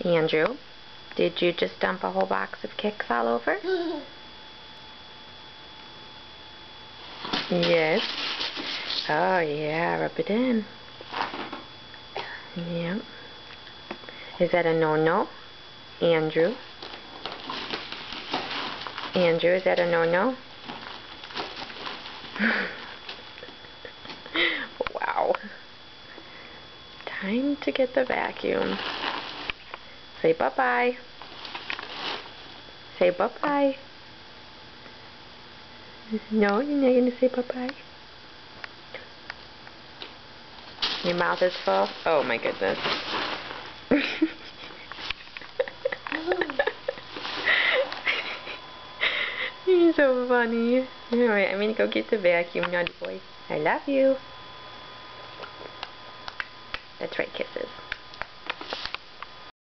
Andrew, did you just dump a whole box of Kix all over? Yes. Oh yeah, rub it in. Yep. Is that a no-no? Andrew? Andrew, is that a no-no? Wow. Time to get the vacuum. Say bye-bye. Say bye-bye. No, you're not going to say bye-bye? Your mouth is full? Oh my goodness. You're so funny. Alright, I'm going to go get the vacuum, naughty boy. I love you. That's right, kisses.